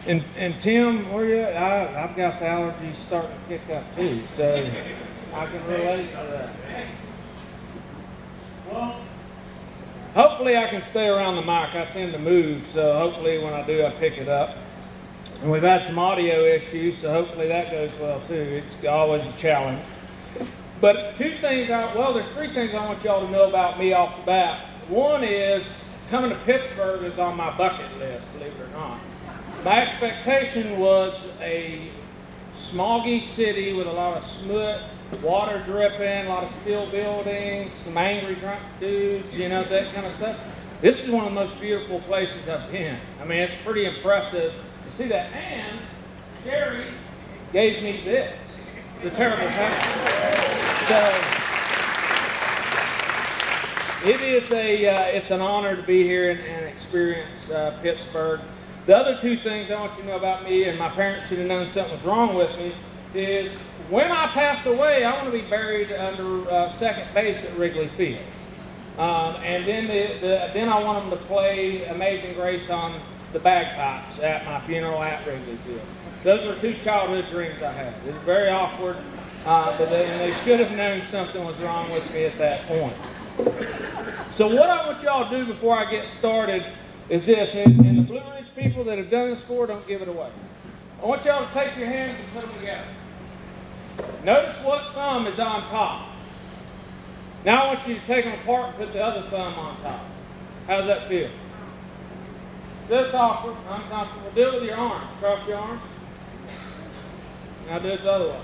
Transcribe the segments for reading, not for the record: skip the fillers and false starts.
And Tim, where you at? I've got the allergies starting to kick up too, so I can relate to that. Well, hopefully I can stay around the mic. I tend to move, so hopefully when I do, I pick it up. And we've had some audio issues, so hopefully that goes well too. It's always a challenge. But there's 3 things I want y'all to know about me off the bat. One is coming to Pittsburgh is on my bucket list, believe it or not. My expectation was a smoggy city with a lot of smut, water dripping, a lot of steel buildings, some angry drunk dudes, that kind of stuff. This is one of the most beautiful places I've been. I mean, it's pretty impressive to see that. And Jerry gave me this, the terrible time. So it's an honor to be here and experience Pittsburgh. The other 2 things I want you to know about me, and my parents should have known something was wrong with me, is when I pass away, I want to be buried under second base at Wrigley Field. And then I want them to play Amazing Grace on the bagpipes at my funeral at Wrigley Field. Those were 2 childhood dreams I had. It was very awkward, but they should have known something was wrong with me at that point. So what I want y'all to do before I get started is this, and the Blue Ridge people that have done this before, don't give it away. I want y'all to take your hands and put them together. Notice what thumb is on top. Now I want you to take them apart and put the other thumb on top. How's that feel? That's awkward, uncomfortable. Do it with your arms. Cross your arms. Now do it the other way.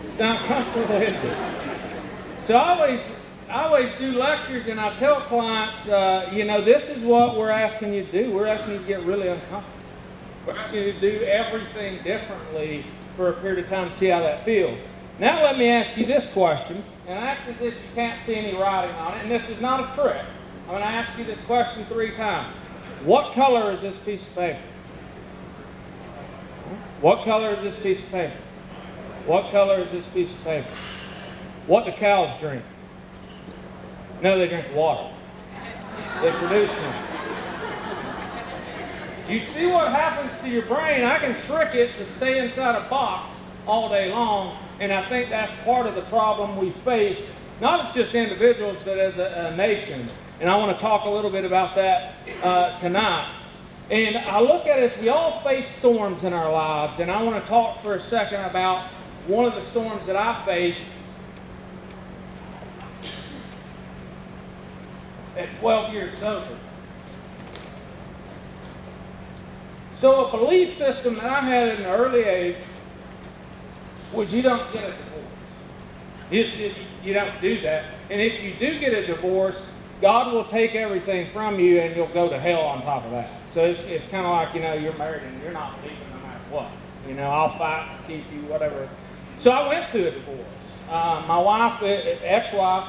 It's not comfortable, is it? So I always do lectures, and I tell clients, this is what we're asking you to do. We're asking you to get really uncomfortable. We're asking you to do everything differently for a period of time to see how that feels. Now let me ask you this question, and act as if you can't see any writing on it, and this is not a trick. I'm going to ask you this question 3 times. What color is this piece of paper? What color is this piece of paper? What color is this piece of paper? What do cows drink? No, they drink water. They produce one. You see what happens to your brain? I can trick it to stay inside a box all day long, and I think that's part of the problem we face, not as just individuals, but as a nation. And I want to talk a little bit about that tonight. And I look at it as we all face storms in our lives, and I want to talk for a second about one of the storms that I faced at 12 years sober. So a belief system that I had at an early age was you don't get a divorce. You don't do that. And if you do get a divorce, God will take everything from you and you'll go to hell on top of that. So it's kind of like, you're married and you're not leaving no matter what. I'll fight to keep you, whatever. So I went through a divorce. My wife, ex-wife,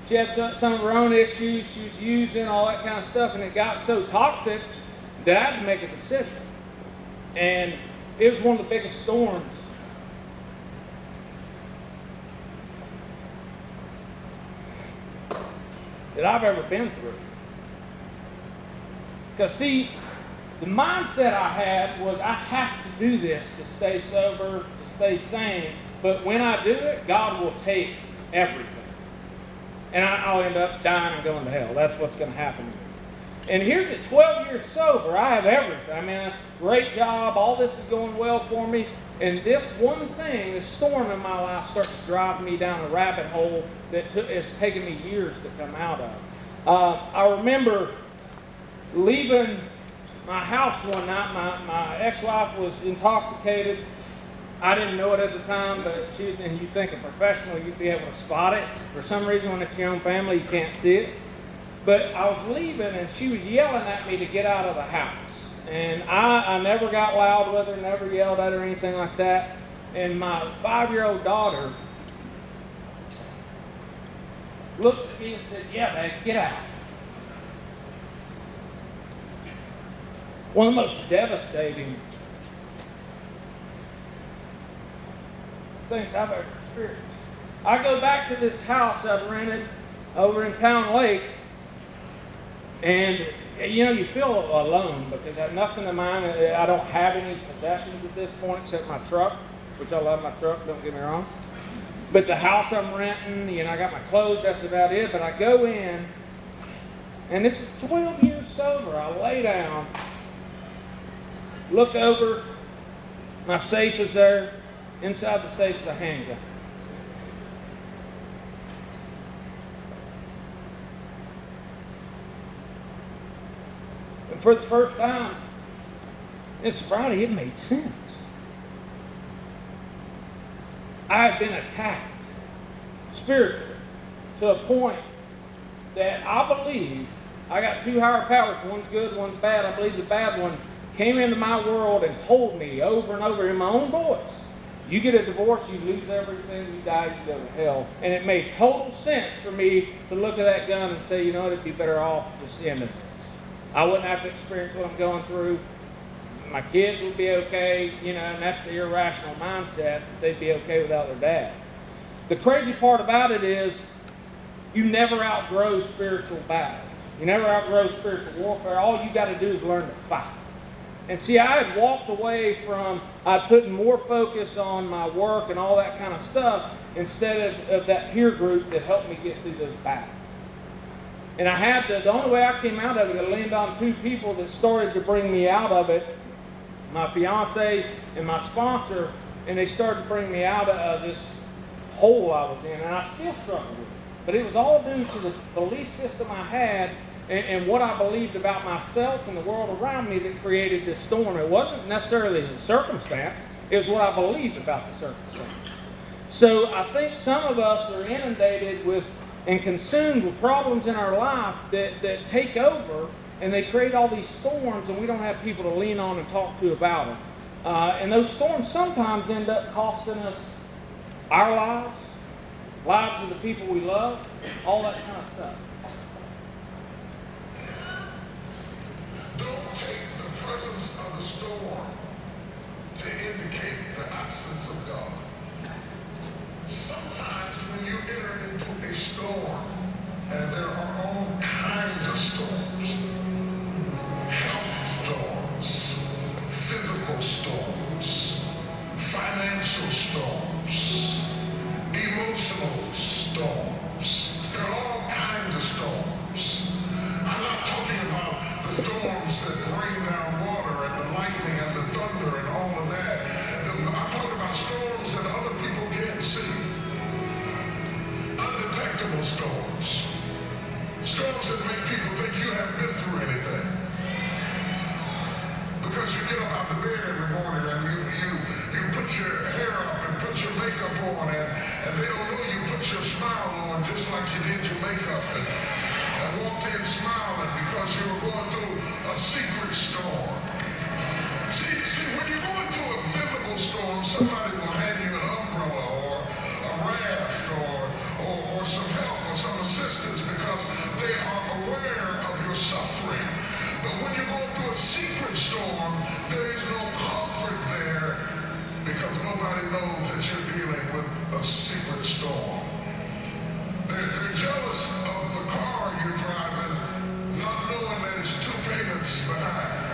she had some of her own issues. She was using all that kind of stuff, and it got so toxic that I had to make a decision. And it was one of the biggest storms that I've ever been through. Because see, the mindset I had was I have to do this to stay sober, to stay sane, but when I do it, God will take everything. And I'll end up dying and going to hell. That's what's going to happen to me. And here's at 12 years sober, I have everything. I mean, great job, all this is going well for me. And this one thing, this storm in my life starts to drive me down a rabbit hole that it's taken me years to come out of. I remember leaving my house one night. My ex-wife was intoxicated. I didn't know it at the time, but and you think a professional, you'd be able to spot it. For some reason, when it's your own family, you can't see it. But I was leaving, and she was yelling at me to get out of the house. And I never got loud with her, never yelled at her or anything like that. And my 5-year-old daughter looked at me and said, "Yeah, Dad, get out." One of the most devastating things I've ever experienced. I go back to this house I've rented over in Town Lake, and you feel alone because I have nothing of mine. I don't have any possessions at this point except my truck, which I love my truck, don't get me wrong. But the house I'm renting, I got my clothes, that's about it. But I go in, and this is 12 years sober. I lay down, look over, my safe is there. Inside the safe is a handgun. And for the first time in sobriety, it made sense. I had been attacked spiritually to a point that I believe I got two higher powers. One's good, one's bad. I believe the bad one came into my world and told me over and over in my own voice, you get a divorce, you lose everything, you die, you go to hell. And it made total sense for me to look at that gun and say, it'd be better off just ending this. I wouldn't have to experience what I'm going through. My kids would be okay, and that's the irrational mindset. They'd be okay without their dad. The crazy part about it is you never outgrow spiritual battles. You never outgrow spiritual warfare. All you got to do is learn to fight. And see, I had walked away from, I'd put more focus on my work and all that kind of stuff instead of that peer group that helped me get through those battles. And I had to, the only way I came out of it, I leaned on two people that started to bring me out of it, my fiance and my sponsor, and they started to bring me out of this hole I was in, and I still struggled with it. But it was all due to the belief system I had and what I believed about myself and the world around me that created this storm. It wasn't necessarily the circumstance, it was what I believed about the circumstance. So I think some of us are inundated with and consumed with problems in our life that take over, and they create all these storms, and we don't have people to lean on and talk to about them. And those storms sometimes end up costing us our lives of the people we love, all that kind of stuff. Don't take the presence of the storm to indicate the absence of God. Sometimes when you enter into a storm, and there are all kinds of storms, health storms, physical storms, financial storms, emotional storms, there are all kinds of storms. I'm not talking about the storms that rain down water and the lightning and the thunder and all of that. I'm talking about storms that other people can't see. Undetectable storms. Storms that make people think you haven't been through anything. Because you get up out of bed every morning and you put your hair up and put your makeup on and they don't know you put your smile on just like you did your makeup and walked in smiling because you were going through a secret storm. See, when you're going through a visible storm, somebody will hand you an umbrella or a raft or some help or some assistance because they are aware of your suffering. But when you're going through a secret storm, there is no comfort there because nobody knows that you're dealing with a secret storm. They're jealous of the car you're driving, not knowing that it's 2 payments behind.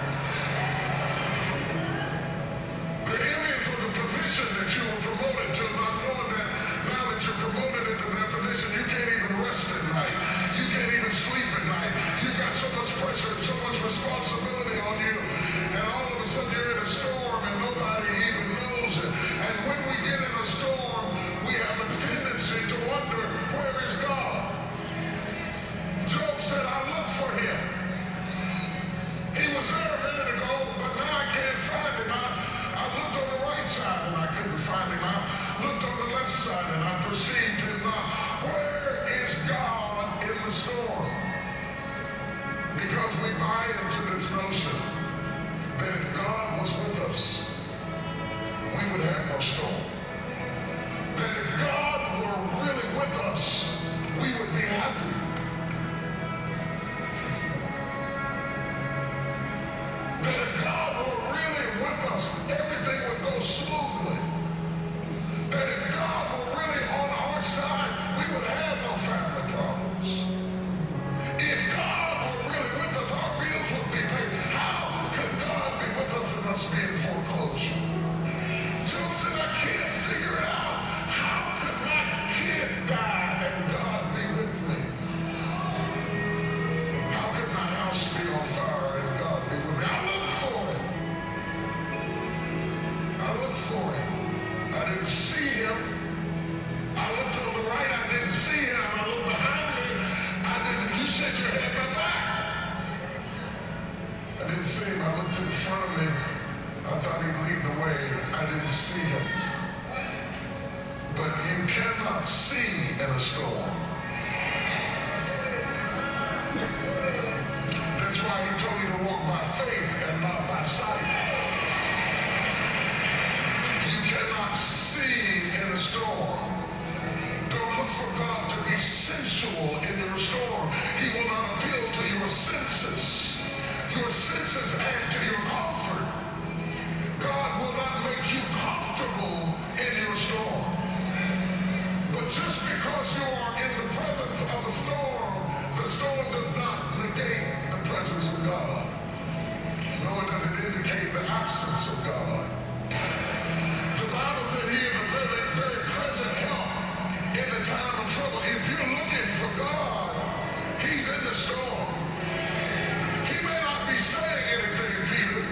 That's why he told you to walk by faith and not by sight. You cannot see in a storm. Don't look for God to be sensual in your storm. He will not appeal to your senses. Your senses add to your comfort. God will not make you comfortable in your storm. But just because you are in the presence of the storm does not negate the presence of God. Nor does it indicate the absence of God. The Bible said he is a very, very present help in the time of trouble. If you're looking for God, he's in the storm. He may not be saying anything, Peter.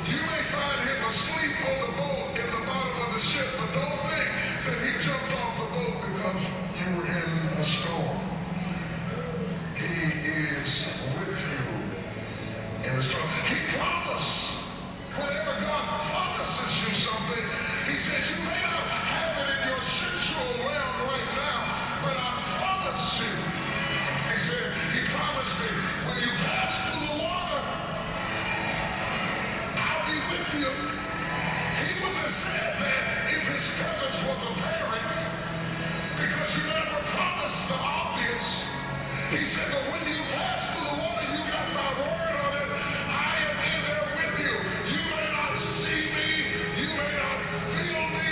You may find him asleep on the boat in the bottom of the ship, but don't think that he jumped off the boat because you were in a storm. He is with you in the storm. He promised. Whenever God promises you something, he says you may not have it in your sensual realm right now, but I promise you. He said, he promised me, when you pass through the water, I'll be with you. He wouldn't have said that if his presence was apparent, because you never promised the obvious. He said, but when you pass through the water, you got my word on it. I am in there with you. You may not see me, you may not feel me,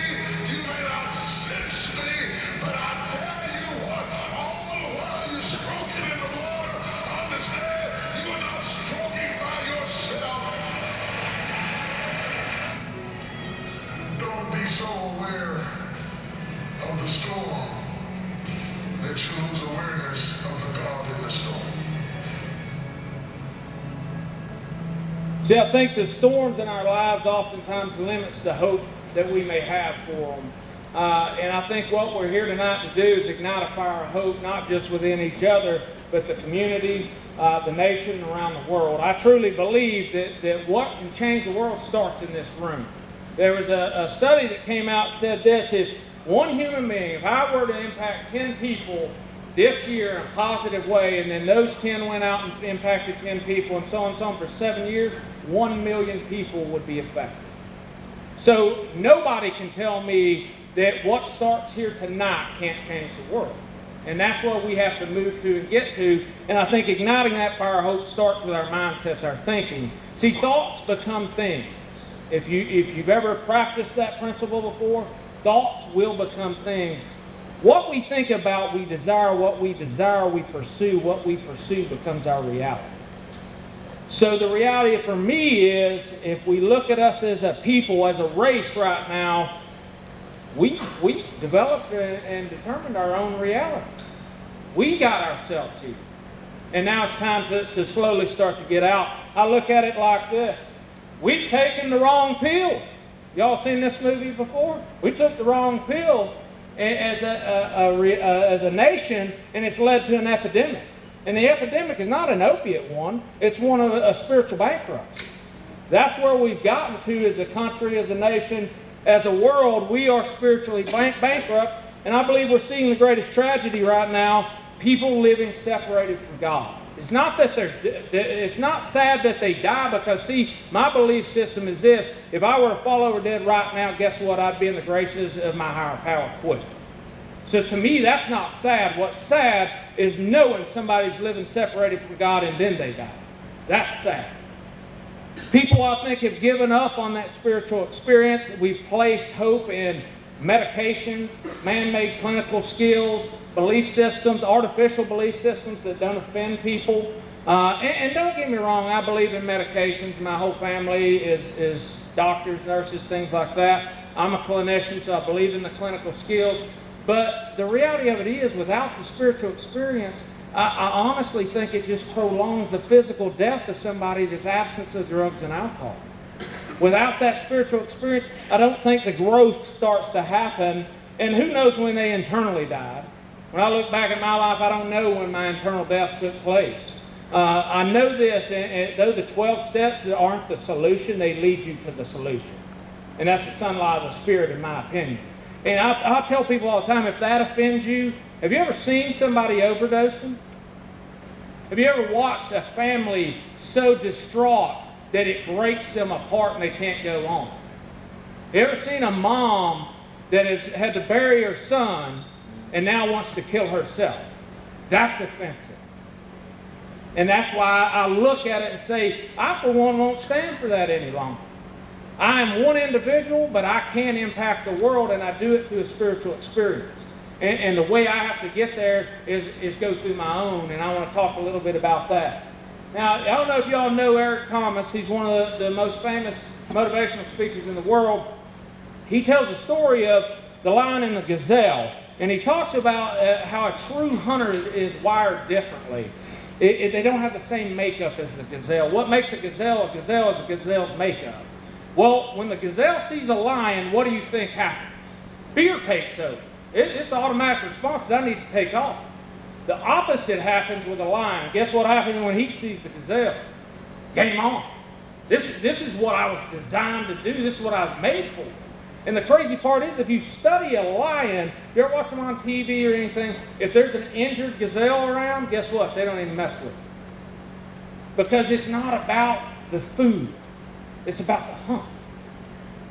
you may not sense me, but I tell you what, all the while you're stroking in the water, understand you are not stroking by yourself. Don't be so aware of the storm that you lose awareness of the God in the storm. See, I think the storms in our lives oftentimes limits the hope that we may have for them. And I think what we're here tonight to do is ignite a fire of hope, not just within each other, but the community, the nation, around the world. I truly believe that what can change the world starts in this room. There was a study that came out that said this: if one human being, if I were to impact 10 people this year in a positive way, and then those 10 went out and impacted 10 people, and so on for 7 years, 1 million people would be affected. So nobody can tell me that what starts here tonight can't change the world. And that's where we have to move to and get to. And I think igniting that fire of hope starts with our mindsets, our thinking. See, thoughts become things. If you've ever practiced that principle before, thoughts will become things. What we think about, we desire. What we desire, we pursue. What we pursue becomes our reality. So the reality for me is, if we look at us as a people, as a race right now, we developed and determined our own reality. We got ourselves here. And now it's time to slowly start to get out. I look at it like this. We've taken the wrong pill. Y'all seen this movie before? We took the wrong pill as a nation, and it's led to an epidemic. And the epidemic is not an opiate one. It's one of a spiritual bankruptcy. That's where we've gotten to as a country, as a nation, as a world. We are spiritually bankrupt. And I believe we're seeing the greatest tragedy right now, people living separated from God. It's not that it's not sad that they die, because, see, my belief system is this: if I were to fall over dead right now, guess what? I'd be in the graces of my higher power quick. So to me, that's not sad. What's sad is knowing somebody's living separated from God and then they die. That's sad. People, I think, have given up on that spiritual experience. We've placed hope in medications, man-made clinical skills, belief systems, artificial belief systems that don't offend people. And don't get me wrong, I believe in medications. My whole family is doctors, nurses, things like that. I'm a clinician, so I believe in the clinical skills. But the reality of it is, without the spiritual experience, I honestly think it just prolongs the physical death of somebody that's absence of drugs and alcohol. Without that spiritual experience, I don't think the growth starts to happen. And who knows when they internally died. When I look back at my life, I don't know when my internal death took place. I know this, and though the 12 steps aren't the solution, they lead you to the solution. And that's the sunlight of the Spirit, in my opinion. And I tell people all the time, if that offends you, have you ever seen somebody overdosing? Have you ever watched a family so distraught that it breaks them apart and they can't go on? You ever seen a mom that has had to bury her son and now wants to kill herself? That's offensive. And that's why I look at it and say, I for one won't stand for that any longer. I am one individual, but I can impact the world, and I do it through a spiritual experience. And the way I have to get there is go through my own, and I want to talk a little bit about that. Now, I don't know if y'all know Eric Thomas. He's one of the most famous motivational speakers in the world. He tells a story of the lion and the gazelle, and he talks about how a true hunter is wired differently. They don't have the same makeup as the gazelle. What makes a gazelle is a gazelle's makeup. Well, when the gazelle sees a lion, what do you think happens? Fear takes over. It's automatic response. I need to take off. The opposite happens with a lion. Guess what happens when he sees the gazelle? Game on. This is what I was designed to do. This is what I was made for. And the crazy part is, if you study a lion, if you ever watch them on TV or anything, if there's an injured gazelle around, guess what? They don't even mess with it. Because it's not about the food. It's about the hunt.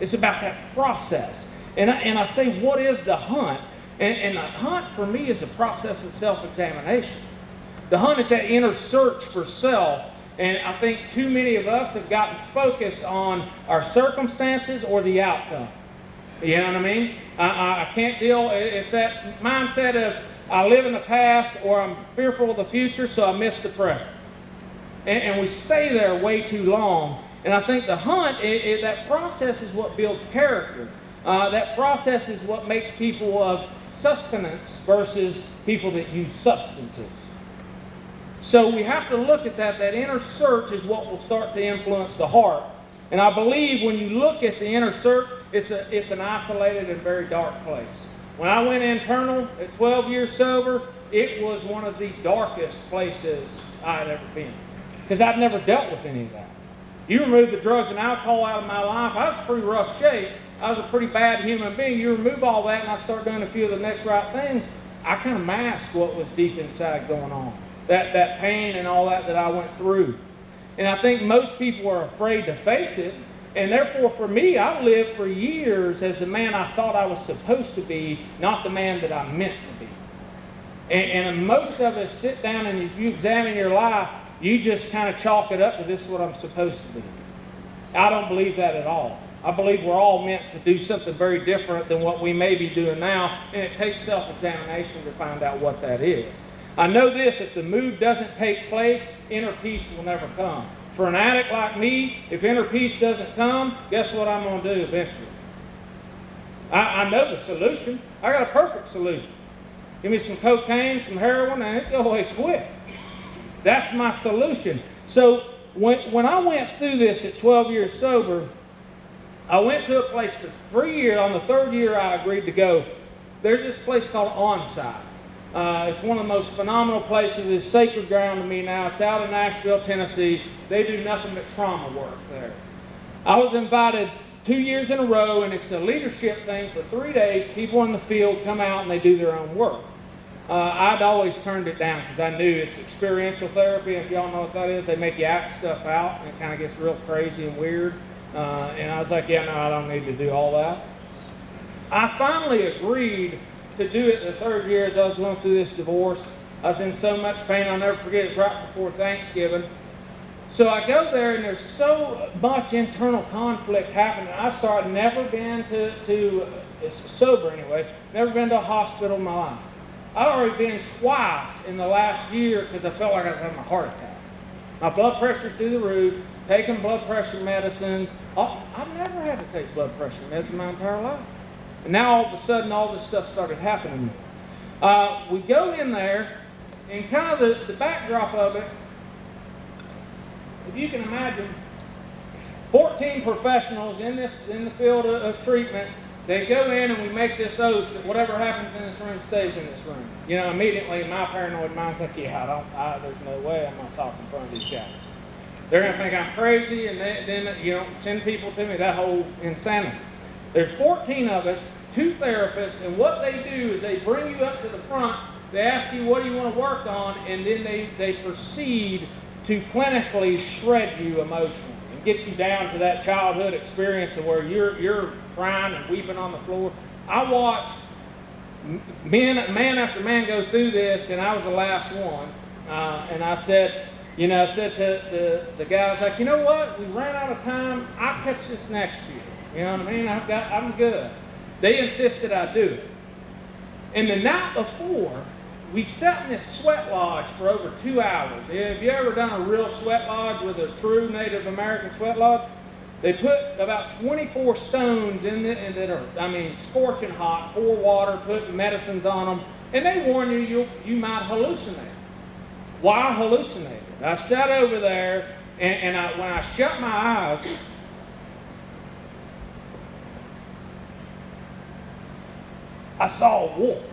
It's about that process. And I say, what is the hunt? And the hunt for me is the process of self-examination. The hunt is that inner search for self. And I think too many of us have gotten focused on our circumstances or the outcome. You know what I mean? I can't deal. It's that mindset of I live in the past or I'm fearful of the future, so I miss the present. And we stay there way too long. And I think the hunt, that process is what builds character. That process is what makes people of sustenance versus people that use substances. So we have to look at that. That inner search is what will start to influence the heart. And I believe when you look at the inner search, it's an isolated and very dark place. When I went internal at 12 years sober, it was one of the darkest places I'd ever been. Because I've never dealt with any of that. You remove the drugs and alcohol out of my life, I was in pretty rough shape. I was a pretty bad human being. You remove all that and I start doing a few of the next right things, I kind of masked what was deep inside going on. That pain and all that I went through. And I think most people are afraid to face it. And therefore, for me, I lived for years as the man I thought I was supposed to be, not the man that I meant to be. And most of us sit down and if you examine your life, you just kind of chalk it up to this is what I'm supposed to be. I don't believe that at all. I believe we're all meant to do something very different than what we may be doing now, and it takes self-examination to find out what that is. I know this, if the move doesn't take place, inner peace will never come. For an addict like me, if inner peace doesn't come, guess what I'm going to do eventually? I know the solution. I got a perfect solution. Give me some cocaine, some heroin, and it'll go away quick. That's my solution. So when I went through this at 12 years sober, I went to a place for 3 years. On the third year, I agreed to go. There's this place called Onsite. It's one of the most phenomenal places. It's sacred ground to me now. It's out in Nashville, Tennessee. They do nothing but trauma work there. I was invited 2 years in a row, and it's a leadership thing for 3 days. People in the field come out and they do their own work. I'd always turned it down because I knew it's experiential therapy. If y'all know what that is, they make you act stuff out, and it kind of gets real crazy and weird. And I was like, yeah, no, I don't need to do all that. I finally agreed to do it the third year as I was going through this divorce. I was in so much pain, I'll never forget, it was right before Thanksgiving. So I go there, and there's so much internal conflict happening. I started never been to sober anyway, never been to a hospital in my life. I'd already been twice in the last year because I felt like I was having a heart attack. My blood pressure's through the roof, taking blood pressure medicines. I've never had to take blood pressure medicine my entire life. And now all of a sudden all this stuff started happening to me. We go in there, and kind of the backdrop of it, if you can imagine, 14 professionals in the field of treatment. They go in and we make this oath that whatever happens in this room stays in this room. You know, immediately my paranoid mind's like, yeah, there's no way I'm not talking in front of these guys. They're going to think I'm crazy and then, send people to me, that whole insanity. There's 14 of us, 2 therapists, and what they do is they bring you up to the front they ask you, what do you want to work on? And then they proceed to clinically shred you emotionally and get you down to that childhood experience of where you're crying and weeping on the floor. I watched man after man go through this, and I was the last one. And I said to the guy, I was like, you know what? We ran out of time. I'll catch this next year. You know what I mean? I'm good. They insisted I do it. And the night before, we sat in this sweat lodge for over 2 hours. Have you ever done a real sweat lodge with a true Native American sweat lodge? They put about 24 stones in it, and that are, scorching hot, pour water, put medicines on them, and they warn you might hallucinate. Why hallucinate? I sat over there, and when I shut my eyes, I saw a wolf.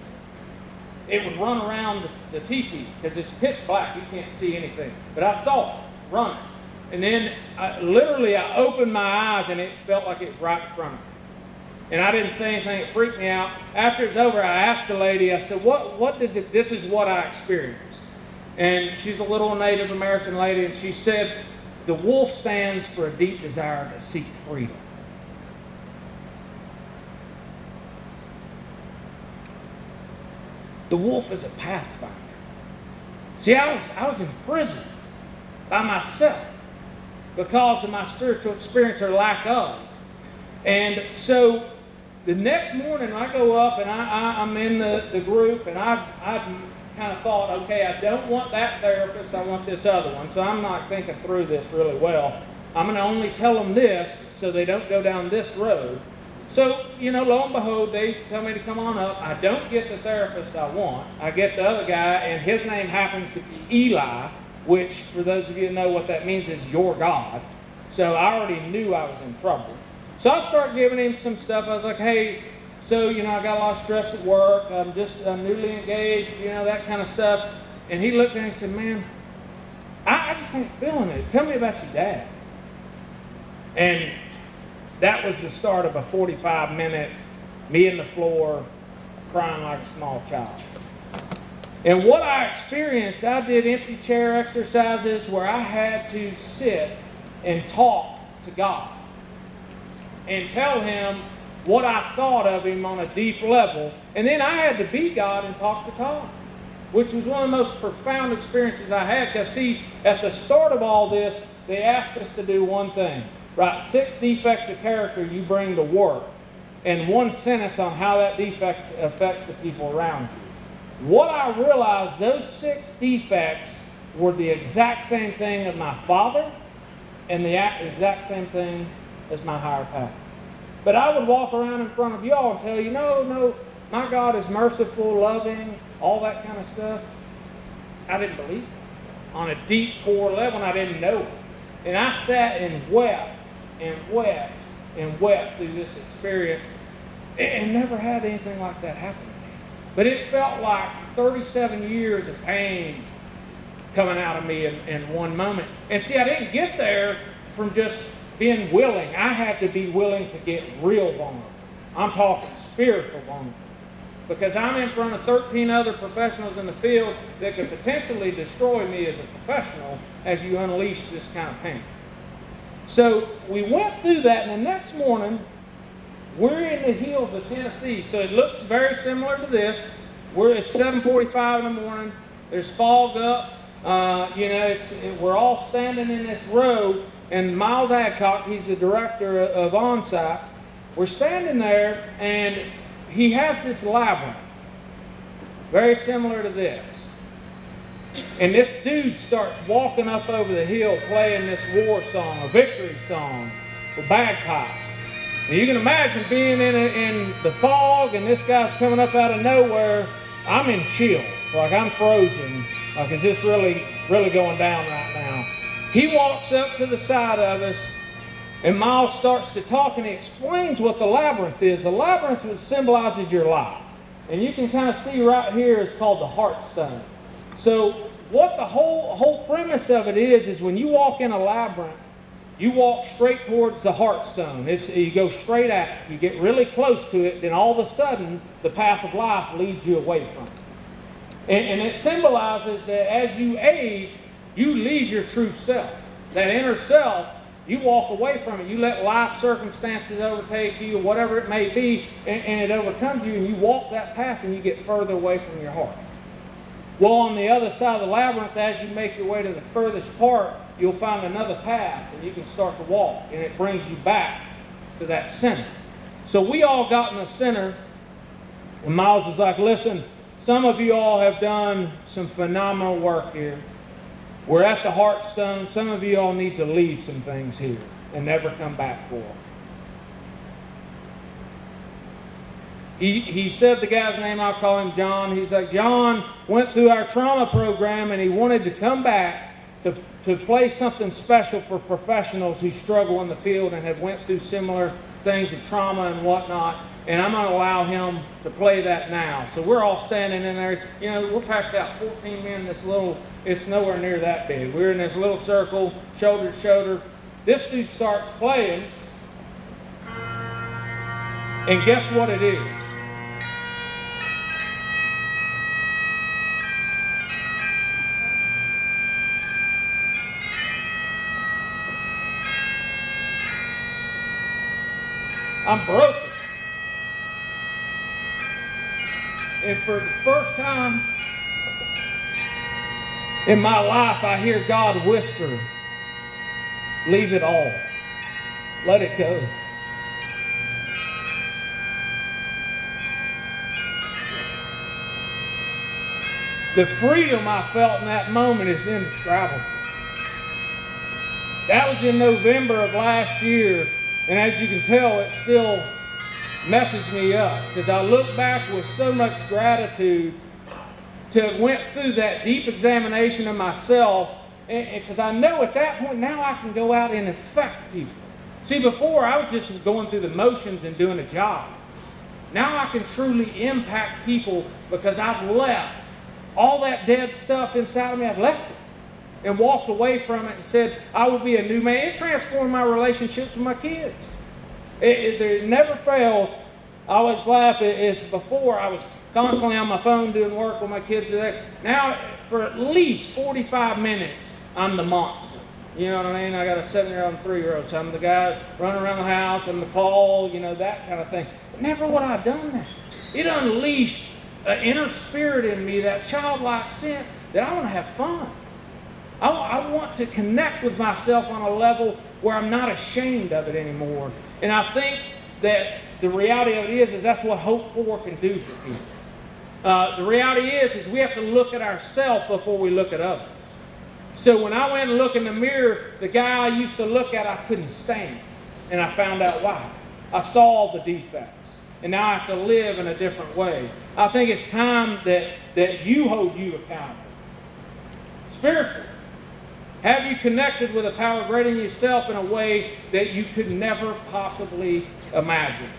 It would run around the teepee because it's pitch black. You can't see anything. But I saw it running. And then I opened my eyes, and it felt like it was right in front of me. And I didn't say anything. It freaked me out. After it's over, I asked the lady, I said, what does it, this is what I experienced. And she's a little Native American lady, and she said, the wolf stands for a deep desire to seek freedom. The wolf is a pathfinder. See, I was in prison by myself because of my spiritual experience or lack of. And so the next morning I go up and I'm in the group, and I kind of thought, okay, I don't want that therapist, I want this other one. So I'm not thinking through this really well. I'm going to only tell them this so they don't go down this road. So, lo and behold, they tell me to come on up. I don't get the therapist I want. I get the other guy, and his name happens to be Eli, which, for those of you who know what that means, is your God. So I already knew I was in trouble. So I start giving him some stuff. I was like, hey, so, I got a lot of stress at work. I'm newly engaged, that kind of stuff. And he looked at me and said, man, I just ain't feeling it. Tell me about your dad. And that was the start of a 45-minute, me on the floor, crying like a small child. And what I experienced, I did empty chair exercises where I had to sit and talk to God and tell him what I thought of him on a deep level. And then I had to be God and talk to Todd, which was one of the most profound experiences I had. Because, see, at the start of all this, they asked us to do one thing. Write 6 defects of character you bring to work, and 1 sentence on how that defect affects the people around you. What I realized, those 6 defects were the exact same thing as my father and the exact same thing as my higher power. But I would walk around in front of y'all and tell you, no, my God is merciful, loving, all that kind of stuff. I didn't believe it. On a deep core level, and I didn't know it. And I sat and wept and wept and wept through this experience and never had anything like that happen to me. But it felt like 37 years of pain coming out of me in one moment. And see, I didn't get there from just being willing. I had to be willing to get real vulnerable. I'm talking spiritual vulnerable. Because I'm in front of 13 other professionals in the field that could potentially destroy me as a professional as you unleash this kind of pain. So we went through that, and the next morning, we're in the hills of Tennessee. So it looks very similar to this. We're at 7:45 in the morning. There's fog up. We're all standing in this road, and Miles Adcock, he's the director of Onsite. We're standing there, and he has this labyrinth, very similar to this. And this dude starts walking up over the hill playing this war song, a victory song, with bagpipes. And you can imagine being in the fog, and this guy's coming up out of nowhere. I'm in chills, like I'm frozen. Like, is this really going down right now? He walks up to the side of us, and Miles starts to talk, and he explains what the labyrinth is. The labyrinth symbolizes your life. And you can kind of see right here is called the heartstone. So what the whole premise of it is when you walk in a labyrinth, you walk straight towards the heartstone. You go straight at it. You get really close to it, then all of a sudden, the path of life leads you away from it. And it symbolizes that as you age, you leave your true self. That inner self, you walk away from it. You let life circumstances overtake you, or whatever it may be, and it overcomes you, and you walk that path and you get further away from your heart. Well, on the other side of the labyrinth, as you make your way to the furthest part, you'll find another path, and you can start to walk, and it brings you back to that center. So we all got in the center, and Miles is like, listen, some of you all have done some phenomenal work here. We're at the Heartstone. Some of you all need to leave some things here and never come back for them. He said the guy's name, I'll call him John. He's like, John went through our trauma program and he wanted to come back to play something special for professionals who struggle in the field and have went through similar things of trauma and whatnot. And I'm going to allow him to play that now. So we're all standing in there. You know, we're packed out 14 men in this little, it's nowhere near that big. We're in this little circle, shoulder to shoulder. This dude starts playing. And guess what it is? I'm broken. And for the first time in my life, I hear God whisper, leave it all. Let it go. The freedom I felt in that moment is indescribable. That was in November of last year, and as you can tell, it still messes me up because I look back with so much gratitude to have went through that deep examination of myself, because I know at that point now I can go out and affect people. See, before I was just going through the motions and doing a job. Now I can truly impact people because I've left all that dead stuff inside of me. I've left it and walked away from it and said, I will be a new man. It transformed my relationships with my kids. It never fails. I always laugh. It's before I was constantly on my phone doing work with my kids today. Now, for at least 45 minutes, I'm the monster. You know what I mean? I got a 7-year-old and 3-year-old, so I'm the guy running around the house, I'm the Paul, you know, that kind of thing. But never would I have done that. It unleashed an inner spirit in me, that childlike sin, that I want to have fun. I want to connect with myself on a level where I'm not ashamed of it anymore. And I think that the reality of it is that's what Hope 4 can do for people. The reality is we have to look at ourselves before we look at others. So when I went and looked in the mirror, the guy I used to look at, I couldn't stand. And I found out why. I saw the defects. And now I have to live in a different way. I think it's time that you hold you accountable. Spiritually. Have you connected with a power greater than yourself in a way that you could never possibly imagine?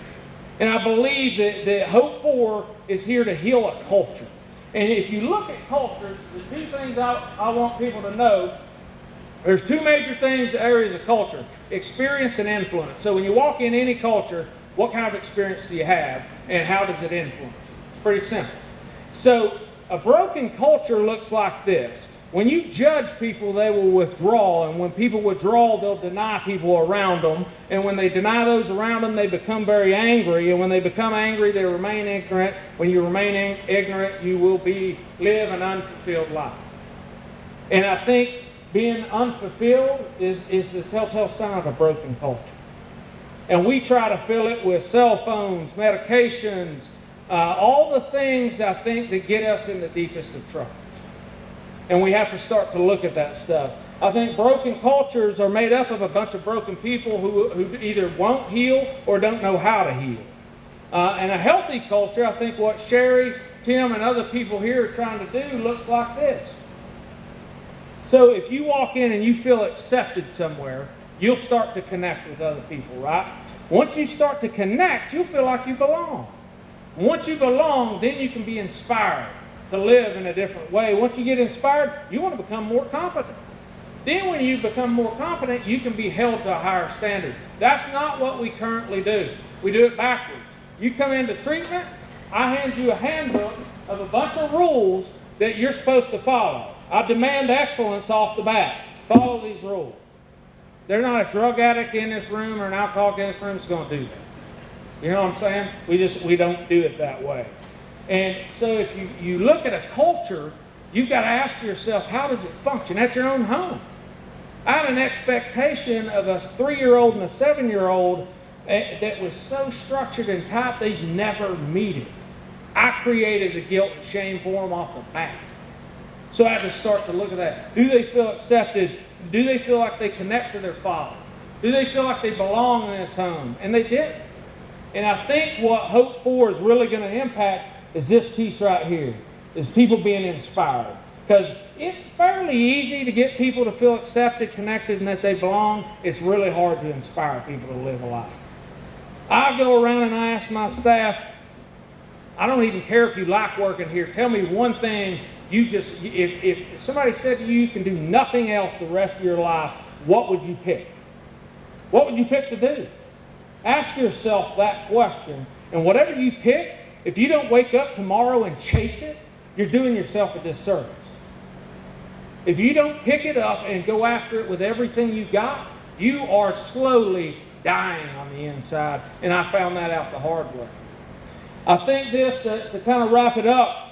And I believe that Hope 4 is here to heal a culture. And if you look at cultures, the two things I want people to know, there's two major things, areas of culture: experience and influence. So when you walk in any culture, what kind of experience do you have, and how does it influence you? It's pretty simple. So a broken culture looks like this. When you judge people, they will withdraw. And when people withdraw, they'll deny people around them. And when they deny those around them, they become very angry. And when they become angry, they remain ignorant. When you remain ignorant, you will live an unfulfilled life. And I think being unfulfilled is the telltale sign of a broken culture. And we try to fill it with cell phones, medications, all the things I think that get us in the deepest of troubles. And we have to start to look at that stuff. I think broken cultures are made up of a bunch of broken people who either won't heal or don't know how to heal. And a healthy culture, I think what Sherry, Tim, and other people here are trying to do looks like this. So if you walk in and you feel accepted somewhere, you'll start to connect with other people, right? Once you start to connect, you'll feel like you belong. Once you belong, then you can be inspired to live in a different way. Once you get inspired, you want to become more competent. Then when you become more competent, you can be held to a higher standard. That's not what we currently do. We do it backwards. You come into treatment, I hand you a handbook of a bunch of rules that you're supposed to follow. I demand excellence off the bat. Follow these rules. There's not a drug addict in this room or an alcoholic in this room that's going to do that. You know what I'm saying? We don't do it that way. And so if you look at a culture, you've got to ask yourself, how does it function at your own home? I had an expectation of a 3-year-old and a 7-year-old that was so structured and tight they'd never meet it. I created the guilt and shame for them off the bat. So I had to start to look at that. Do they feel accepted? Do they feel like they connect to their father? Do they feel like they belong in this home? And they did. And I think what Hope 4 is really going to impact is this piece right here, is people being inspired. Because it's fairly easy to get people to feel accepted, connected, and that they belong. It's really hard to inspire people to live a life. I go around and I ask my staff, I don't even care if you like working here. Tell me one thing if somebody said to you, you can do nothing else the rest of your life, what would you pick? What would you pick to do? Ask yourself that question. And whatever you pick, if you don't wake up tomorrow and chase it, you're doing yourself a disservice. If you don't pick it up and go after it with everything you got, you are slowly dying on the inside. And I found that out the hard way. I think this, to kind of wrap it up,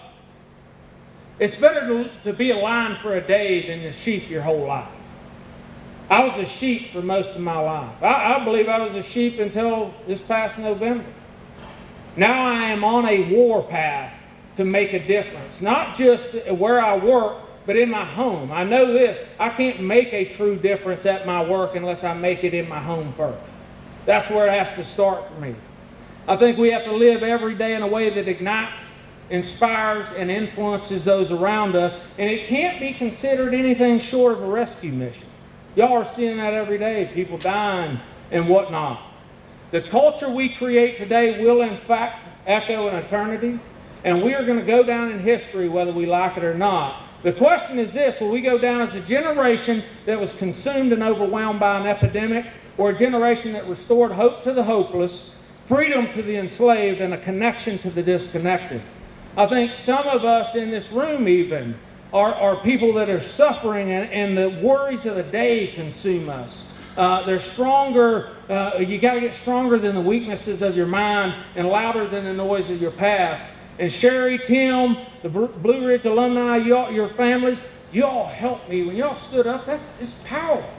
it's better to be a lion for a day than a sheep your whole life. I was a sheep for most of my life. I believe I was a sheep until this past November. Now I am on a war path to make a difference. Not just where I work, but in my home. I know this, I can't make a true difference at my work unless I make it in my home first. That's where it has to start for me. I think we have to live every day in a way that ignites, inspires, and influences those around us. And it can't be considered anything short of a rescue mission. Y'all are seeing that every day, people dying and whatnot. The culture we create today will in fact echo in eternity, and we are going to go down in history whether we like it or not. The question is this: will we go down as a generation that was consumed and overwhelmed by an epidemic, or a generation that restored hope to the hopeless, freedom to the enslaved, and a connection to the disconnected? I think some of us in this room even are people that are suffering, and the worries of the day consume us. They're stronger. You got to get stronger than the weaknesses of your mind and louder than the noise of your past. And Sherry, Tim, the Blue Ridge alumni, your families, y'all helped me. When y'all stood up, it's powerful.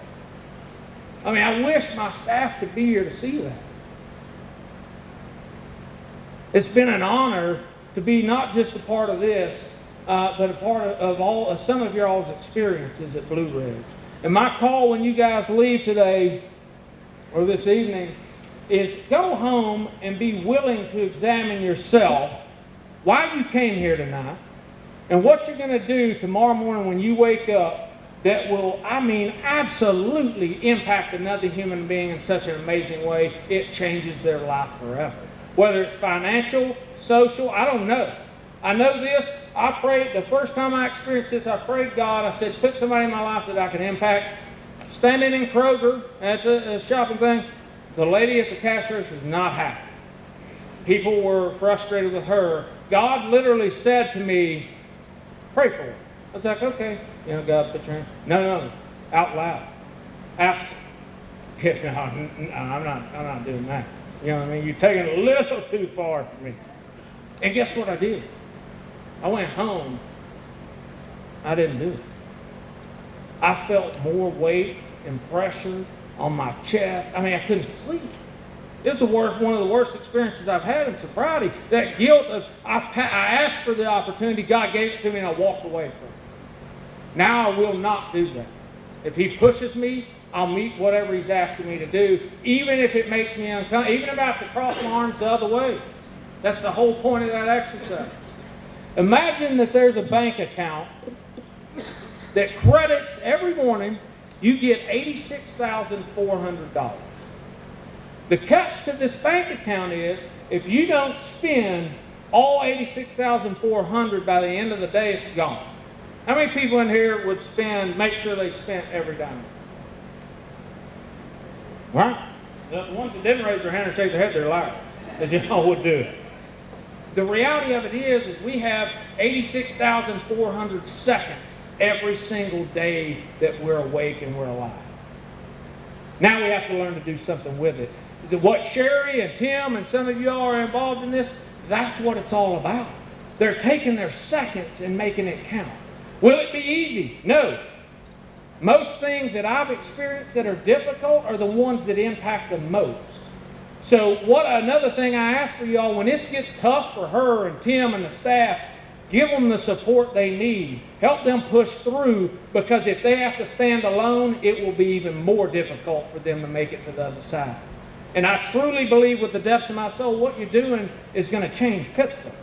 I mean, I wish my staff could be here to see that. It's been an honor to be not just a part of this, but a part of some of y'all's experiences at Blue Ridge. And my call when you guys leave today or this evening is go home and be willing to examine yourself, why you came here tonight, and what you're going to do tomorrow morning when you wake up that will, absolutely impact another human being in such an amazing way, it changes their life forever. Whether it's financial, social, I don't know. I know this, I prayed, the first time I experienced this, I prayed God, I said, put somebody in my life that I can impact. Standing in Kroger at the shopping thing, the lady at the cash register was not happy. People were frustrated with her. God literally said to me, pray for her. I was like, okay. God, put your hand. No, out loud. Ask her. No, I'm not doing that. You know what I mean? You're taking it a little too far for me. And guess what I did? I went home. I didn't do it. I felt more weight and pressure on my chest. I couldn't sleep. This is one of the worst experiences I've had in sobriety. That guilt of, I asked for the opportunity, God gave it to me, and I walked away from it. Now I will not do that. If He pushes me, I'll meet whatever He's asking me to do, even if it makes me uncomfortable, even if I have to cross my arms the other way. That's the whole point of that exercise. Imagine that there's a bank account that credits every morning, you get $86,400. The catch to this bank account is, if you don't spend all $86,400 by the end of the day, it's gone. How many people in here would make sure they spent every dime? Right? The ones that didn't raise their hand or shake their head, they're liars, because y'all would do it. The reality of it is we have 86,400 seconds every single day that we're awake and we're alive. Now we have to learn to do something with it. Is it what Sherry and Tim and some of you all are involved in this? That's what it's all about. They're taking their seconds and making it count. Will it be easy? No. Most things that I've experienced that are difficult are the ones that impact the most. So another thing I ask for y'all, when it gets tough for her and Tim and the staff, give them the support they need. Help them push through, because if they have to stand alone, it will be even more difficult for them to make it to the other side. And I truly believe with the depths of my soul, what you're doing is going to change Pittsburgh.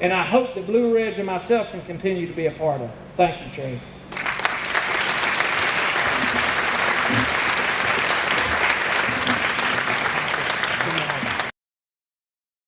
And I hope that Blue Ridge and myself can continue to be a part of it. Thank you, Shane.